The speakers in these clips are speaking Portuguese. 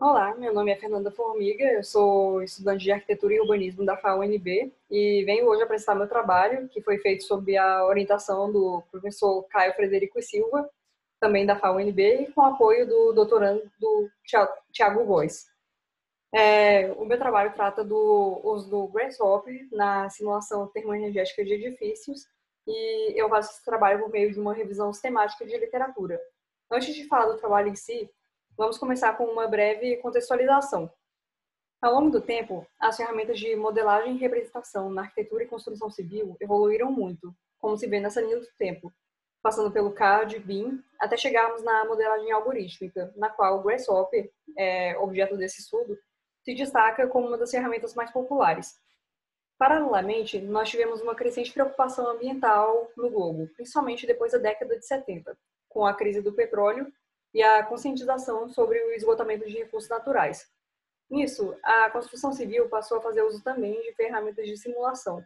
Olá, meu nome é Fernanda Formiga, eu sou estudante de Arquitetura e Urbanismo da FAUNB e venho hoje apresentar meu trabalho, que foi feito sob a orientação do professor Caio Frederico e Silva, também da FAUNB, e com apoio do doutorando do Tiago Góes. O meu trabalho trata do uso do Grasshopper na simulação termoenergética de edifícios e eu faço esse trabalho por meio de uma revisão sistemática de literatura. Antes de falar do trabalho em si, vamos começar com uma breve contextualização. Ao longo do tempo, as ferramentas de modelagem e representação na arquitetura e construção civil evoluíram muito, como se vê nessa linha do tempo, passando pelo CAD, BIM, até chegarmos na modelagem algorítmica, na qual o Grasshopper, objeto desse estudo, se destaca como uma das ferramentas mais populares. Paralelamente, nós tivemos uma crescente preocupação ambiental no globo, principalmente depois da década de 70, com a crise do petróleo e a conscientização sobre o esgotamento de recursos naturais. Nisso, a construção civil passou a fazer uso também de ferramentas de simulação,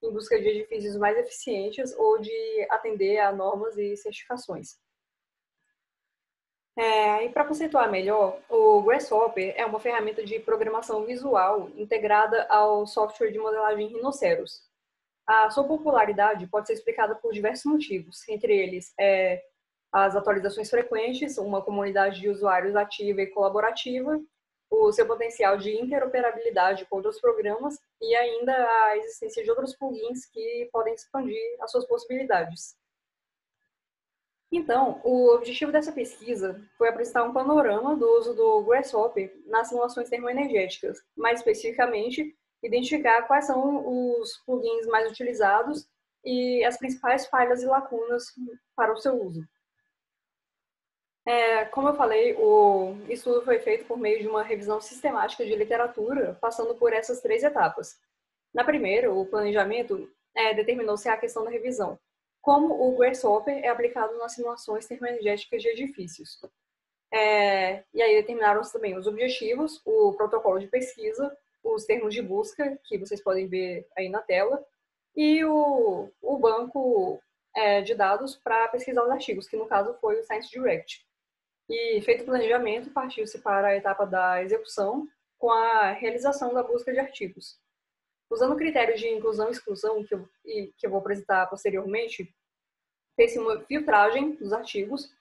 em busca de edifícios mais eficientes ou de atender a normas e certificações. E para conceituar melhor, o Grasshopper é uma ferramenta de programação visual integrada ao software de modelagem Rhinoceros. A sua popularidade pode ser explicada por diversos motivos, entre eles as atualizações frequentes, uma comunidade de usuários ativa e colaborativa, o seu potencial de interoperabilidade com outros programas e ainda a existência de outros plugins que podem expandir as suas possibilidades. Então, o objetivo dessa pesquisa foi apresentar um panorama do uso do Grasshopper nas simulações termoenergéticas, mais especificamente, identificar quais são os plugins mais utilizados e as principais falhas e lacunas para o seu uso. Como eu falei, o estudo foi feito por meio de uma revisão sistemática de literatura, passando por essas três etapas. Na primeira, o planejamento determinou-se a questão da revisão, como o Grasshopper é aplicado nas simulações termoenergéticas de edifícios. E aí determinaram-se também os objetivos, o protocolo de pesquisa, os termos de busca, que vocês podem ver aí na tela, e o banco de dados para pesquisar os artigos, que no caso foi o Science Direct. E feito o planejamento, partiu-se para a etapa da execução, com a realização da busca de artigos. Usando critérios de inclusão e exclusão, que eu vou apresentar posteriormente, fez-se uma filtragem dos artigos,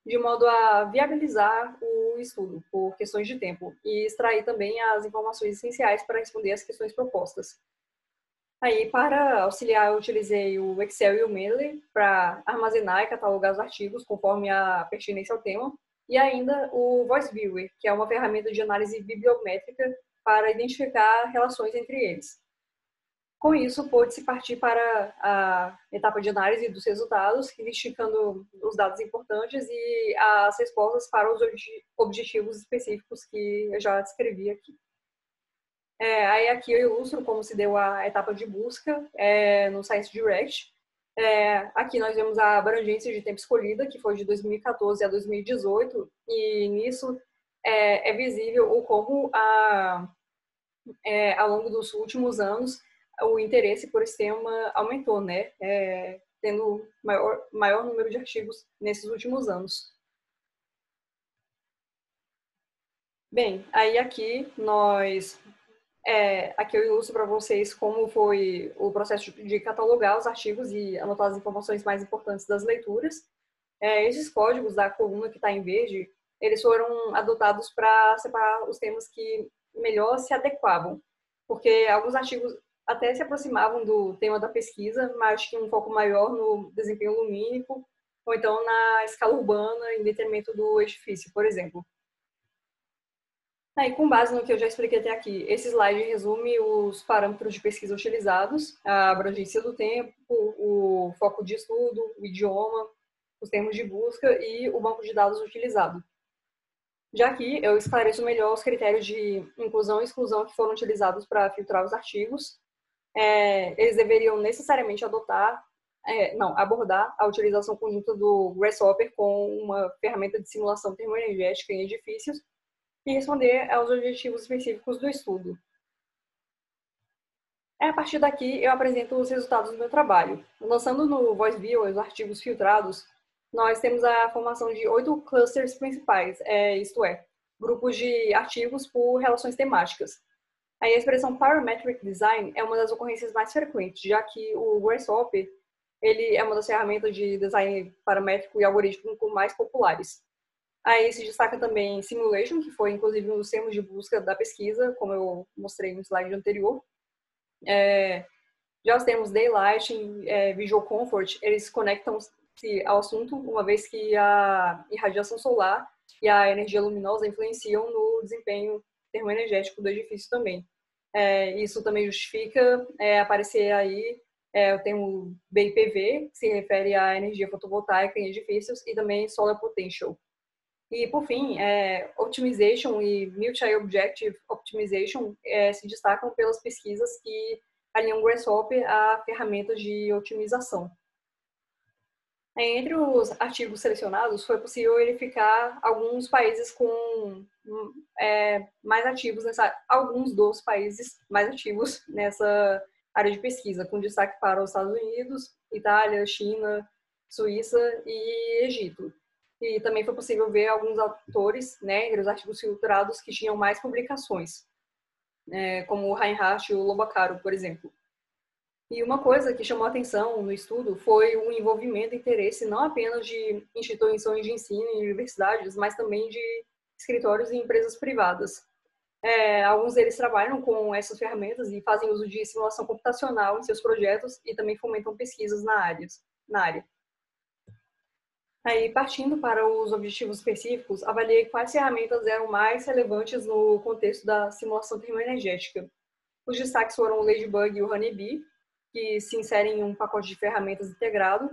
de modo a viabilizar o estudo por questões de tempo e extrair também as informações essenciais para responder às questões propostas. Aí, para auxiliar, eu utilizei o Excel e o Mendeley para armazenar e catalogar os artigos conforme a pertinência ao tema, e ainda o Voice Viewer, que é uma ferramenta de análise bibliométrica para identificar relações entre eles. Com isso, pôde-se partir para a etapa de análise dos resultados, identificando os dados importantes e as respostas para os objetivos específicos que eu já descrevi aqui. Aí aqui eu ilustro como se deu a etapa de busca no Science Direct. Aqui nós vemos a abrangência de tempo escolhida, que foi de 2014 a 2018, e nisso é visível o como, ao longo dos últimos anos, o interesse por esse tema aumentou, né? Tendo maior número de artigos nesses últimos anos. Bem, aí aqui aqui eu ilustro para vocês como foi o processo de catalogar os artigos e anotar as informações mais importantes das leituras. Esses códigos da coluna que está em verde, eles foram adotados para separar os temas que melhor se adequavam, porque alguns artigos até se aproximavam do tema da pesquisa, mas tinham um foco maior no desempenho lumínico, ou então na escala urbana, em detrimento do edifício, por exemplo. E com base no que eu já expliquei até aqui, esse slide resume os parâmetros de pesquisa utilizados, a abrangência do tempo, o foco de estudo, o idioma, os termos de busca e o banco de dados utilizado. Já aqui, eu esclareço melhor os critérios de inclusão e exclusão que foram utilizados para filtrar os artigos. Eles deveriam necessariamente abordar a utilização conjunta do Grasshopper com uma ferramenta de simulação termoenergética em edifícios e responder aos objetivos específicos do estudo. A partir daqui, eu apresento os resultados do meu trabalho. Lançando no Voice Viewer os artigos filtrados, nós temos a formação de 8 clusters principais, isto é, grupos de artigos por relações temáticas. Aí a expressão parametric design é uma das ocorrências mais frequentes, já que o Grasshopper ele é uma das ferramentas de design paramétrico e algorítmico mais populares. Aí se destaca também simulation, que foi inclusive um dos termos de busca da pesquisa, como eu mostrei no slide anterior. Já os termos daylight e visual comfort, eles conectam-se ao assunto, uma vez que a irradiação solar e a energia luminosa influenciam no desempenho termoenergético do edifício também. Isso também justifica aparecer aí o termo BIPV, que se refere à energia fotovoltaica em edifícios, e também Solar Potential. E, por fim, Optimization e Multi-Objective Optimization se destacam pelas pesquisas que alinham o Grasshopper a ferramentas de otimização. Entre os artigos selecionados, foi possível verificar alguns países com mais ativos alguns dos países mais ativos nessa área de pesquisa, com destaque para os Estados Unidos, Itália, China, Suíça e Egito. E também foi possível ver alguns autores, entre os artigos filtrados, que tinham mais publicações, como o Reinhardt e o Lobacaro, por exemplo. E uma coisa que chamou a atenção no estudo foi o envolvimento e interesse não apenas de instituições de ensino e universidades, mas também de escritórios e empresas privadas. Alguns deles trabalham com essas ferramentas e fazem uso de simulação computacional em seus projetos e também fomentam pesquisas na área. Aí, partindo para os objetivos específicos, avaliei quais ferramentas eram mais relevantes no contexto da simulação termoenergética. Os destaques foram o Ladybug e o Honeybee, que se inserem em um pacote de ferramentas integrado,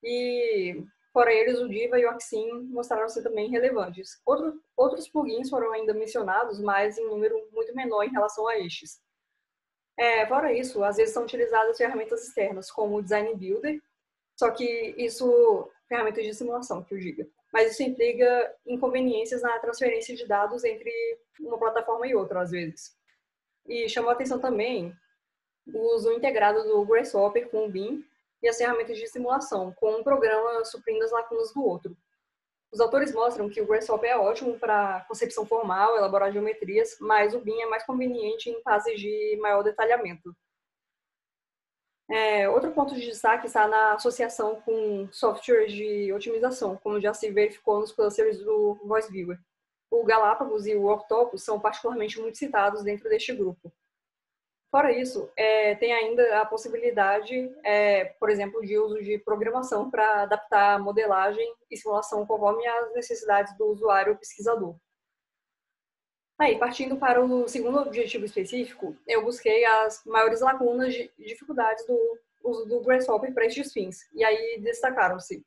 e fora eles, o Diva e o Oxim mostraram-se também relevantes. Outros plugins foram ainda mencionados, mas em número muito menor em relação a estes. Fora isso, às vezes são utilizadas ferramentas externas, como o Design Builder, só que isso, ferramentas de simulação, que eu diga. Mas isso implica inconveniências na transferência de dados entre uma plataforma e outra, às vezes. E chamou a atenção também o uso integrado do Grasshopper com o BIM e as ferramentas de simulação, com um programa suprindo as lacunas do outro. Os autores mostram que o Grasshopper é ótimo para concepção formal, elaborar geometrias, mas o BIM é mais conveniente em fases de maior detalhamento. Outro ponto de destaque está na associação com softwares de otimização, como já se verificou nos clusters do Voice Viewer. O Galápagos e o Octopus são particularmente muito citados dentro deste grupo. Fora isso, tem ainda a possibilidade, por exemplo, de uso de programação para adaptar a modelagem e simulação conforme as necessidades do usuário pesquisador. Aí, partindo para o segundo objetivo específico, eu busquei as maiores lacunas de dificuldades do uso do Grasshopper para estes fins. E aí destacaram-se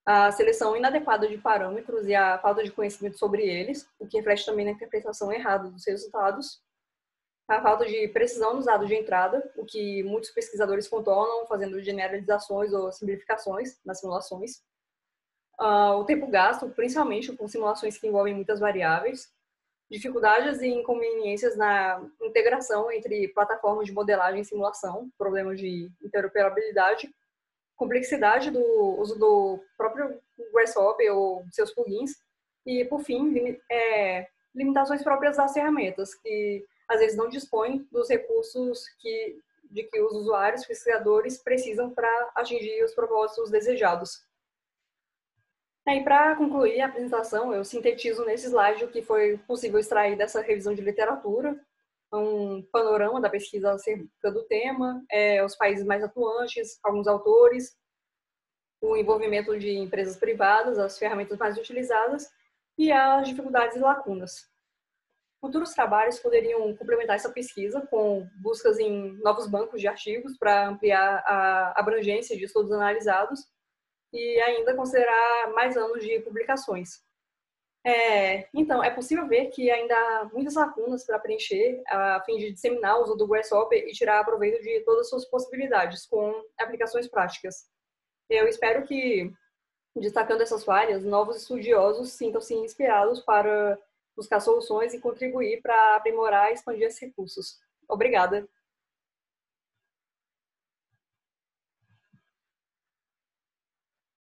a seleção inadequada de parâmetros e a falta de conhecimento sobre eles, o que reflete também na interpretação errada dos resultados, a falta de precisão nos dados de entrada, o que muitos pesquisadores contornam fazendo generalizações ou simplificações nas simulações, o tempo gasto, principalmente com simulações que envolvem muitas variáveis, dificuldades e inconveniências na integração entre plataformas de modelagem e simulação, problemas de interoperabilidade, complexidade do uso do próprio Grasshopper ou seus plugins, e, por fim, limitações próprias das ferramentas, que às vezes não dispõem dos recursos de que os usuários, pesquisadores, precisam para atingir os propósitos desejados. E para concluir a apresentação, eu sintetizo nesse slide o que foi possível extrair dessa revisão de literatura, um panorama da pesquisa acerca do tema, os países mais atuantes, alguns autores, o envolvimento de empresas privadas, as ferramentas mais utilizadas e as dificuldades e lacunas. Futuros trabalhos poderiam complementar essa pesquisa com buscas em novos bancos de artigos para ampliar a abrangência de estudos analisados e ainda considerar mais anos de publicações. Então, é possível ver que ainda há muitas lacunas para preencher a fim de disseminar o uso do Grasshopper e tirar proveito de todas as suas possibilidades com aplicações práticas. Eu espero que, destacando essas falhas, novos estudiosos sintam-se inspirados para buscar soluções e contribuir para aprimorar e expandir esses recursos. Obrigada!